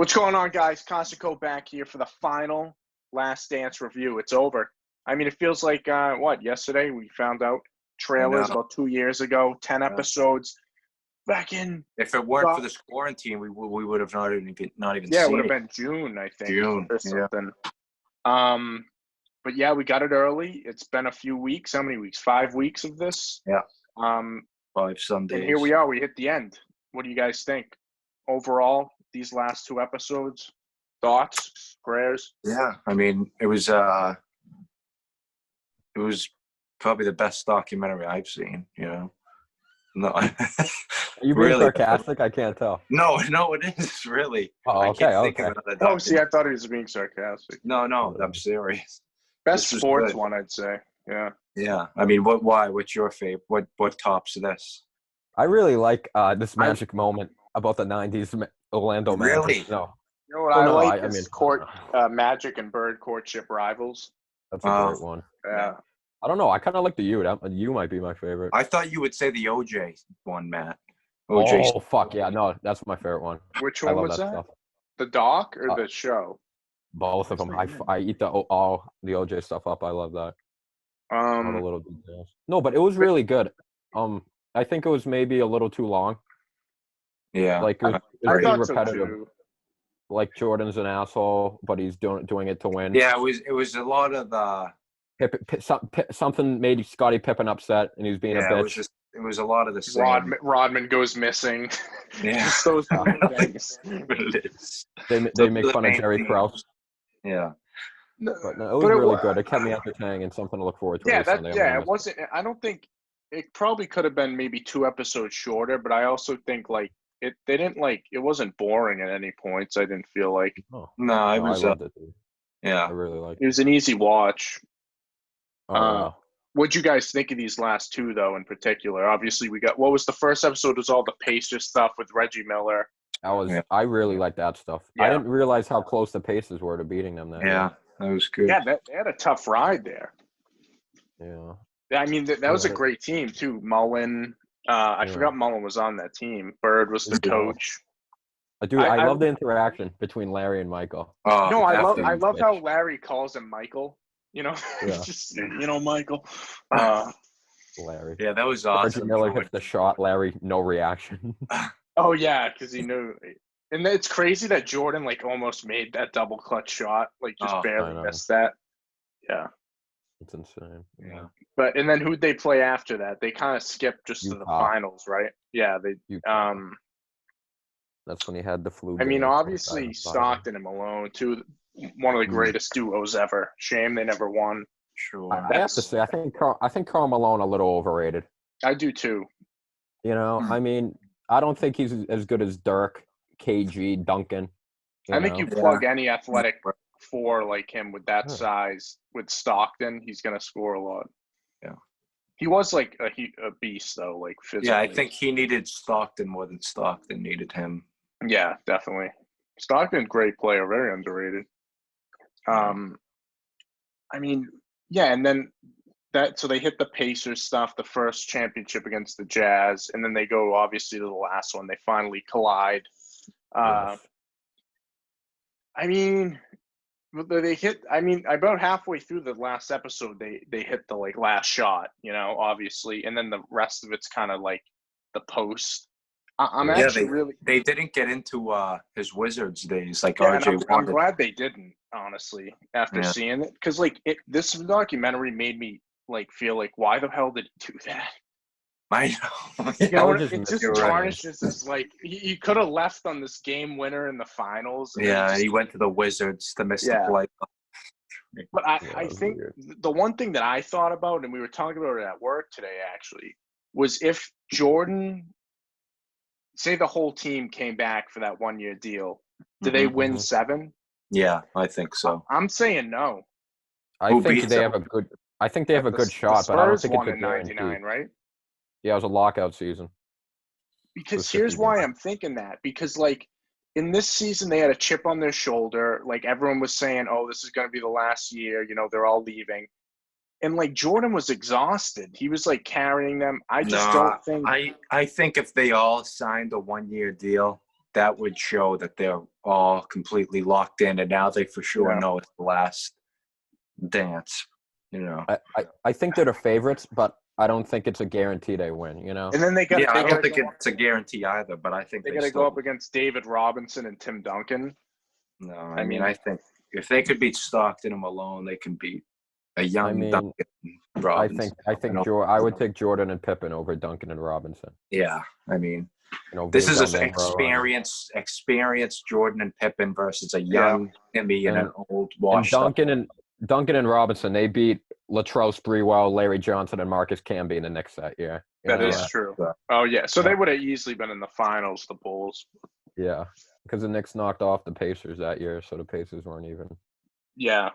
What's going on, guys? KAS&CO back here for the final Last Dance review. It's over. I mean, it feels like, yesterday we found out trailers about 2 years ago, 10 episodes back in. If it weren't for this quarantine, we would have not even seen it. Yeah, it would have been June, I think. June, or something. Yeah. But yeah, we got it early. It's been a few weeks. How many weeks? 5 weeks of this? Yeah. 5 some days. And here we are. We hit the end. What do you guys think? Overall, these last 2 episodes, thoughts, prayers? Yeah, I mean, it was probably the best documentary I've seen. You know, no, Are you being sarcastic? I can't tell. No, it is really. Oh, okay. Oh, see, I thought he was being sarcastic. No, I'm serious. Best sports one, I'd say. Yeah. Yeah, I mean, why? What's your favorite? What tops this? I really like this magic moment about the '90s Orlando Magic. Really? No. You know what I mean, Magic and Bird courtship rivals. That's a great one. Yeah. I don't know. I kind of like the U. U might be my favorite. I thought you would say the OJ one, Matt. OJ. Oh, fuck yeah. No, that's my favorite one. Which one was that? Stuff. The doc or the show? Both of them. I eat the OJ stuff up. I love that. All the little details. No, but it was really good. I think it was maybe a little too long. Yeah. Like it was repetitive. So like Jordan's an asshole, but he's doing it to win. Yeah, it was a lot of something made Scottie Pippen upset, and he was being a bitch. It was a lot of the same. Rodman goes missing. Yeah, just those things. They make fun of Jerry Krause. Yeah, but no, it was really good. It kept me entertaining and something to look forward to. Yeah, it wasn't. I don't think it probably could have been maybe 2 episodes shorter, but I also think it wasn't boring at any points. I didn't feel like. I loved it. Yeah, I really liked it. It was an easy watch. What'd you guys think of these last 2 though? In particular, obviously we got what was the first episode was all the Pacers stuff with Reggie Miller. I really liked that stuff. Yeah. I didn't realize how close the Pacers were to beating them. That was good. Yeah, they had a tough ride there. Yeah. I mean, that was a great team too. Mullen. I forgot Mullen was on that team. Bird was the coach. I love the interaction between Larry and Michael. No, I love how Larry calls him Michael. You know, just Michael. Larry. Yeah, that was awesome. Reggie Miller hits the shot. Larry, no reaction. Oh yeah, because he knew. And it's crazy that Jordan almost made that double clutch shot, just barely missed that. Yeah. It's insane. Yeah. But and then who'd they play after that? They kind of skipped just to the finals, right? Yeah, they. That's when he had the flu. I mean, obviously Stockton and Malone, one of the greatest duos ever. Shame they never won. Sure. I have to say, I think Karl Malone a little overrated. I do too. You know, I mean, I don't think he's as good as Dirk, KG, Duncan. I think you plug any athletic 4 like him with that size with Stockton, he's gonna score a lot. Yeah. He was a beast though, physically. Yeah, I think he needed Stockton more than Stockton needed him. Yeah, definitely. Stockton, great player, very underrated. I mean, yeah, and then so they hit the Pacers stuff, the first championship against the Jazz, and then they go obviously to the last one. They finally collide. I mean, they hit. I mean, about halfway through the last episode, they hit the last shot, obviously, and then the rest of it's kind of the post. They didn't get into his Wizards days RJ. I'm glad they didn't, honestly, after seeing it, because this documentary made me feel why the hell did he do that? I know. It just tarnishes this. He could have left on this game winner in the finals. Yeah, he went to the Wizards to miss the play. But I think the one thing that I thought about, and we were talking about it at work today, actually, was if Jordan, say the whole team came back for that 1-year deal, do they win 7? Yeah, I think so. I'm saying no. I think they have a good shot, but I don't think it's a guarantee. 99, right? Yeah, it was a lockout season. Because here's why I'm thinking that. Because, in this season, they had a chip on their shoulder. Everyone was saying, oh, this is going to be the last year. They're all leaving. And, Jordan was exhausted. He was, carrying them. I just don't think. I think if they all signed a 1-year deal, that would show that they're all completely locked in, and now they for sure know it's the last dance. I think they're the favorites, but I don't think it's a guarantee they win. And then I don't think it's a guarantee either, but I think they got to go up against David Robinson and Tim Duncan. No, I mean, I think if they could beat Stockton and Malone, they can beat a young Duncan Robinson. I would take Jordan and Pippen over Duncan and Robinson. Yeah, I mean, this is an experienced Jordan and Pippen versus a young Timmy and an old washed up. Duncan and Robinson, they beat Latrell Sprewell, Larry Johnson, and Marcus Camby in the next set. Yeah, that is true. Oh yeah, so they would have easily been in the finals. The Bulls. Yeah, because the Knicks knocked off the Pacers that year, so the Pacers weren't even. Yeah.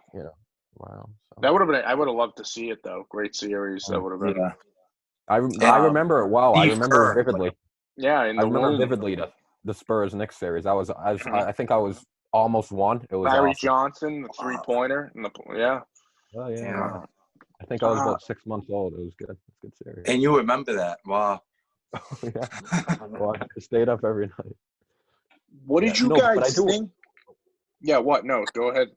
Wow. So. That would have been. I would have loved to see it though. Great series. That would have been. Yeah. I remember it well. I remember it vividly. Yeah, I remember vividly the Spurs Knicks series. I think I was almost one. It was Larry awesome. Johnson, the 3-pointer, Oh yeah. I think I was about 6 months old. It was good. It's a good series. And you remember that? Wow. Yeah. Well, I stayed up every night. What did you guys think? Yeah. What? No. Go ahead.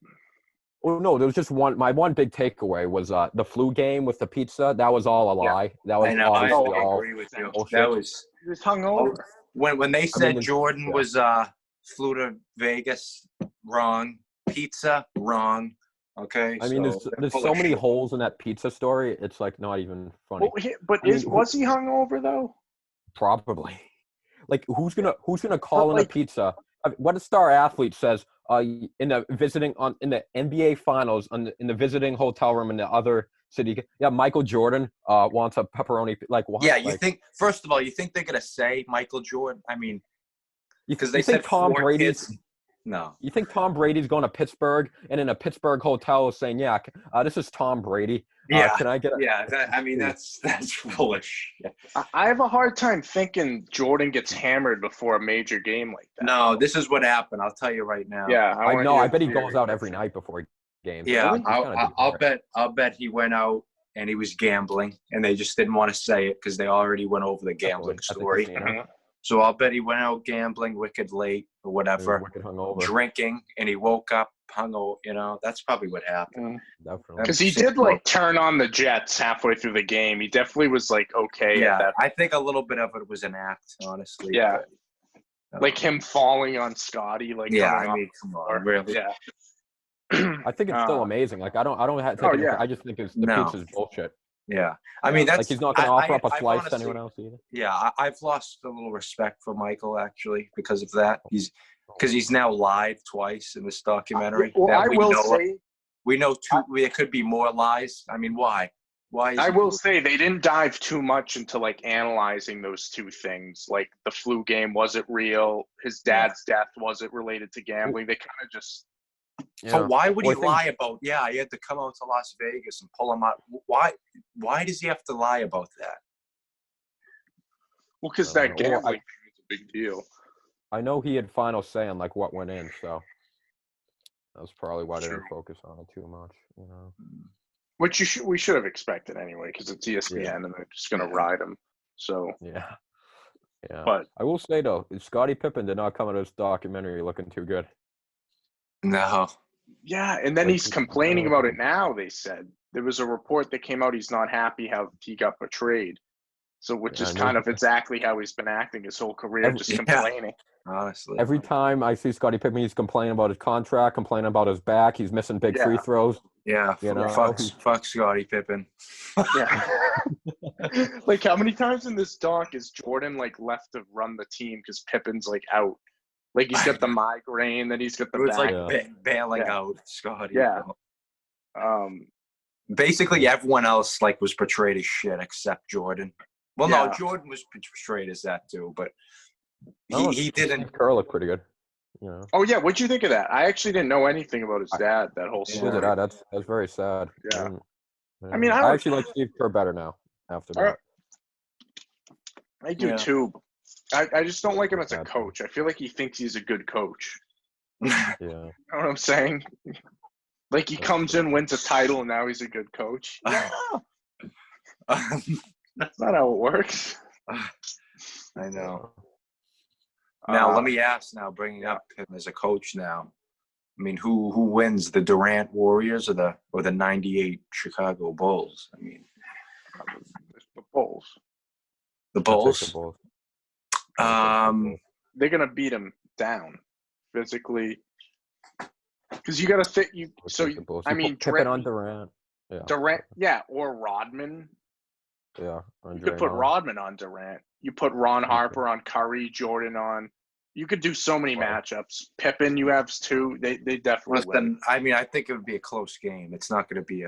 Oh no, there was just one. My one big takeaway was the flu game with the pizza. That was all a lie. That was obviously all. I agree with you. Bullshit. That was just hungover. When they said Jordan was flew to Vegas, wrong. Pizza, wrong. Okay. I mean, there's so many holes in that pizza story. It's like not even funny. Was he hungover though? Probably. Like who's gonna call in a pizza? What a star athlete says in the NBA finals in the visiting hotel room in the other city. Yeah, Michael Jordan wants a pepperoni. Like what? Yeah, you think first of all, you think they're gonna say Michael Jordan? I mean, because they said Tom Brady's. No. You think Tom Brady's going to Pittsburgh and in a Pittsburgh hotel saying, "Yeah, this is Tom Brady. Can I get?" That's foolish. I have a hard time thinking Jordan gets hammered before a major game like that. No, this is what happened. I'll tell you right now. Yeah, I know. I bet he goes out every night before games. Yeah, I'll bet he went out and he was gambling, and they just didn't want to say it because they already went over the gambling story. So I'll bet he went out gambling wicked late or whatever, drinking, and he woke up hungover. That's probably what happened. Definitely. Because he did turn on the Jets halfway through the game. He definitely was okay. Yeah, I think a little bit of it was an act, honestly. Yeah. Like him falling on Scotty. Come on, really? Yeah. I think it's still amazing. Like I don't have to take I just think the pizza's bullshit. Yeah, I mean that's like he's not going to offer up a slice to anyone else either. Yeah, I've lost a little respect for Michael actually because of that. He's now lied twice in this documentary. We know there could be more lies. I mean, why? Why? I will say they didn't dive too much into analyzing those two things. Like the flu game, was it real? His dad's death, was it related to gambling? They kind of just. Yeah. But why would he lie about? Yeah, he had to come out to Las Vegas and pull him out. Why does he have to lie about that? Well, because that gambling thing is a big deal. I know he had final say on what went in, so that's probably why they didn't focus on it too much. Which we should have expected anyway, because it's ESPN and they're just going to ride him. So yeah. But I will say though, Scottie Pippen did not come into this documentary looking too good. No. Yeah, and then he's complaining about it now, they said. There was a report that came out he's not happy how he got betrayed. So which is kind of exactly how he's been acting his whole career, just complaining. Honestly. Every time I see Scottie Pippen, he's complaining about his contract, complaining about his back, he's missing big free throws. Yeah, fuck Scottie Pippen. Yeah. How many times in this doc is Jordan left to run the team because Pippen's out? He's got the migraine, then he's got the back. Bailing out Scotty. Yeah. Basically, everyone else was portrayed as shit except Jordan. Well, no, Jordan was portrayed as that too, but he didn't. Curl looked pretty good. Oh yeah, what'd you think of that? I actually didn't know anything about his dad. That whole story. That's very sad. Yeah. I mean, I actually like Steve Kerr better now after that. I do too. I just don't like him as a coach. I feel like he thinks he's a good coach. Yeah. You know what I'm saying? He comes in, wins a title, and now he's a good coach. That's not how it works. I know. Now, let me ask now, bringing up him as a coach now. I mean, who wins, the Durant Warriors or the 98 Chicago Bulls? I mean, the Bulls. The Bulls? The Bulls. They're going to beat them down physically. Because you got to fit you. So, I mean, Pippen on Durant. Yeah. Durant, or Rodman. Yeah. You could put Rodman on Durant. You put Ron Harper on Curry, Jordan on. You could do so many matchups. Pippen, you have two. They definitely win. I mean, I think it would be a close game. It's not going to be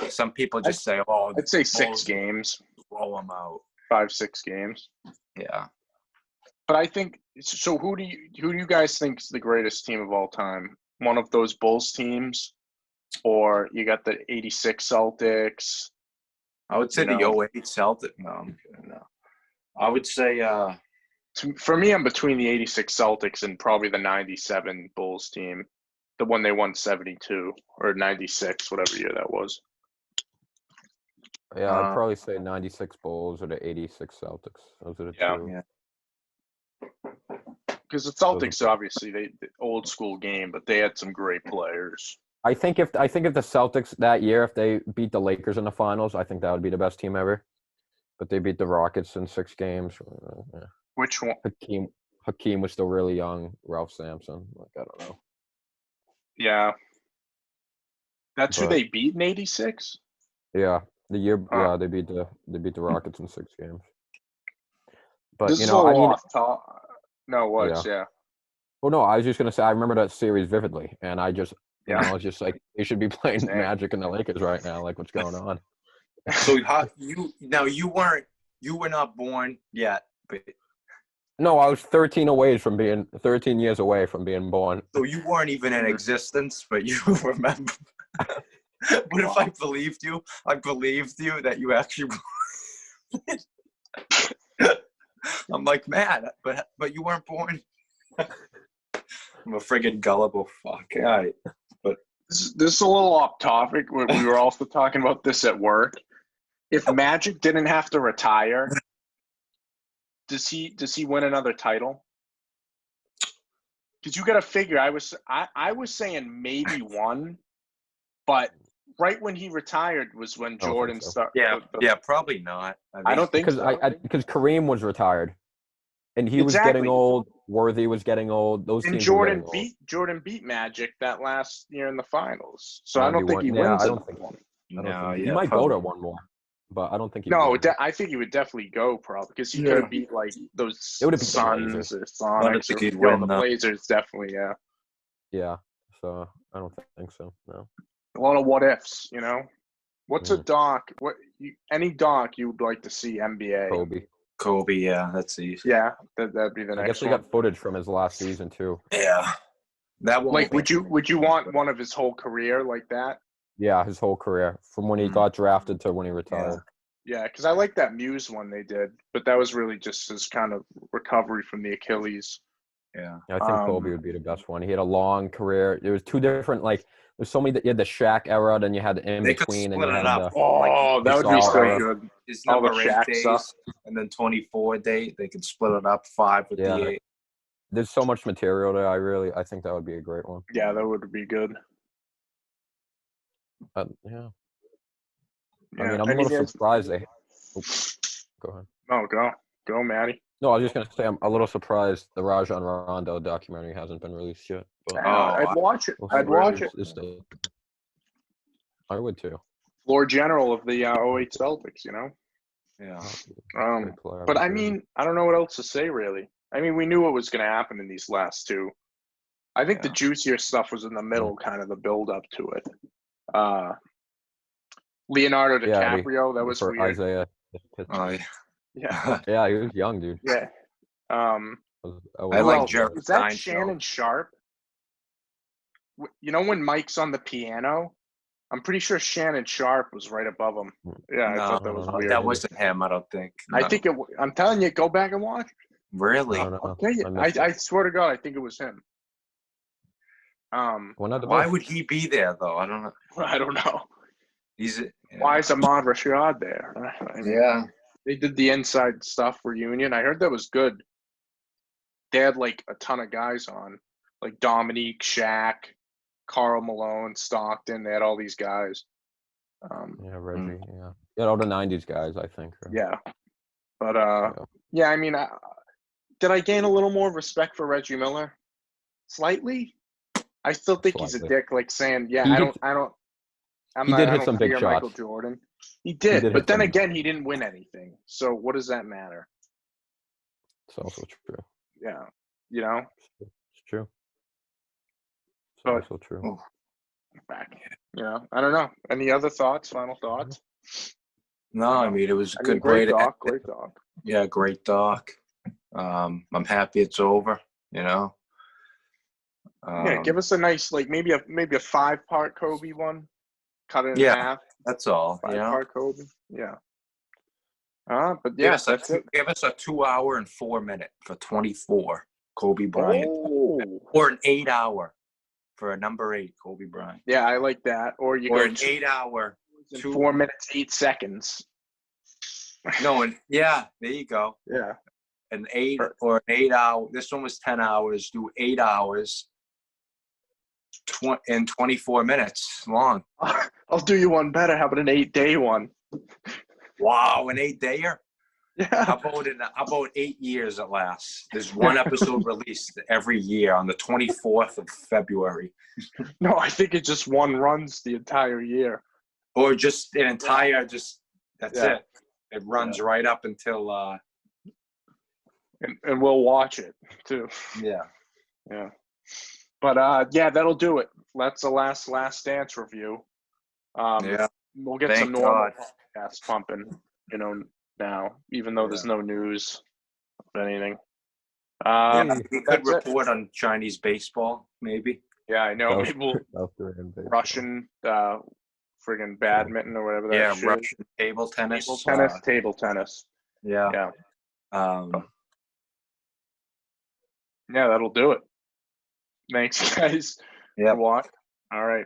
some people just say, "Oh, I'd say 6 games. Blow them out." 5-6 games. Yeah. But I think so. Who do you guys think is the greatest team of all time? One of those Bulls teams, or you got the '86 Celtics? I would say the '08 Celtics. No. I would say. For me, I'm between the '86 Celtics and probably the '97 Bulls team, the one they won 72 or '96, whatever year that was. Yeah, I'd probably say '96 Bulls or the '86 Celtics. Those are the two. Yeah. Because the Celtics, obviously, the old school game, but they had some great players. I think if the Celtics that year, if they beat the Lakers in the finals, I think that would be the best team ever. But they beat the Rockets in 6 games. Yeah. Which one? Hakeem was still really young. Ralph Sampson, I don't know. Yeah, that's who they beat in '86. Yeah, the year. They beat the Rockets in 6 games. But this No, it was, yeah. Well, no, I was just gonna say I remember that series vividly, and I just, I was just like, they should be playing Magic and the Lakers right now. Like, what's going on? So you were not born yet, but no, I was 13 years away from being born. So you weren't even in existence, but you remember. What if I believed you? I believed you that you actually. I'm like, man, but you weren't born. I'm a friggin' gullible fuck. All right. But this is a little off topic. We were also talking about this at work. If Magic didn't have to retire, does he win another title? Because you got to figure, I was saying maybe one, but right when he retired was when Jordan started. Yeah, probably not. I don't think because Kareem was retired, and he was getting old. Worthy was getting old. Those teams Jordan beat Magic that last year in the finals. So I don't think he wins. I don't think one. No, he might go to one more, but I don't think he. I think he would definitely go probably because he could have beat like those Suns or Sonics or the Blazers. Definitely, yeah. Yeah, so I don't think so. No. A lot of what ifs, What's a doc? Any doc you would like to see NBA? Kobe, yeah, that's easy. Yeah, that'd be the next one. I guess we got footage from his last season too. Yeah, that one. Like, would you want one of his whole career like that? Yeah, his whole career from when he got drafted to when he retired. Yeah, because I like that Muse one they did, but that was really just his kind of recovery from the Achilles. Yeah, I think Kobe would be the best one. He had a long career. There was 2 different there's so many that you had the Shaq era, then you had the in between, and you had that would be so good. His number 8 days, stuff. And then 24 day. They could split it up 5 with the 8. There's so much material there. I think that would be a great one. Yeah, that would be good. Yeah. I mean, I'm a little surprised they. Go ahead. No, go, Matty. No, I was just gonna say I'm a little surprised the Rajon Rondo documentary hasn't been released yet. But, I'd watch it. I'd watch it. I would too. Floor general of the '08 Celtics, Yeah. But I mean, I don't know what else to say really. I mean, we knew what was going to happen in these last 2. I think the juicier stuff was in the middle, kind of the build up to it. Leonardo DiCaprio, that was weird. Isaiah. Yeah. Yeah, he was young, dude. Yeah. I like Jerry. Is that Shannon Sharp? When Mike's on the piano, I'm pretty sure Shannon Sharp was right above him. Yeah, I thought that was weird. That wasn't him, I don't think. No. I think I'm telling you, go back and watch. Really? I swear to God, I think it was him. Why would he be there though? I don't know. I don't know. Why is Ahmad Rashad there? Yeah. They did the Inside Stuff reunion. I heard that was good. they had like a ton of guys on, like Dominique, Shaq, Karl Malone, Stockton. They had all these guys. Reggie. Yeah, yeah, all the '90s guys, I think. Right? Yeah, but I mean, did I gain a little more respect for Reggie Miller? Slightly. I still think he's a dick. Like saying, "Yeah, he did hit some big shots. Michael Jordan." He did, but then again, he didn't win anything. So what does that matter? It's also true. Yeah, you know. It's true. It's but, also true. Back. Yeah, I don't know. Any other thoughts? Final thoughts? No, I mean it was a good great doc. Great doc. Yeah, great doc. I'm happy it's over. You know. Yeah, give us a nice maybe a 5-part Kobe one. Cut it in half. That's all. 5-part Kobe. Yeah. But yeah, give us a 2 hour and 4 minute for 24 Kobe Bryant, or an 8 hour for a number 8 Kobe Bryant. Yeah, I like that. Or an 8 hour, 4 minutes 8 seconds. No, there you go. Yeah, an 8 or an 8 hour. This one was 10 hours. Do 8 hours. In 24 minutes long. I'll do you one better. How about an 8-day one? Wow, an 8-dayer? Yeah. How about 8 years at last? There's one episode released every year on the 24th of February. No, I think it just one runs the entire year. Or just an entire, that's it. It runs right up until and we'll watch it too. Yeah. Yeah. But that'll do it. That's the last Dance review. We'll get some normal podcasts pumping, now, even though there's no news of anything. We could report on Chinese baseball, maybe. Yeah, I know. Maybe Russian friggin' badminton or whatever that is. Russian table tennis. Table tennis. Yeah. Yeah. That'll do it. Thanks, guys. Yeah. For watching. All right.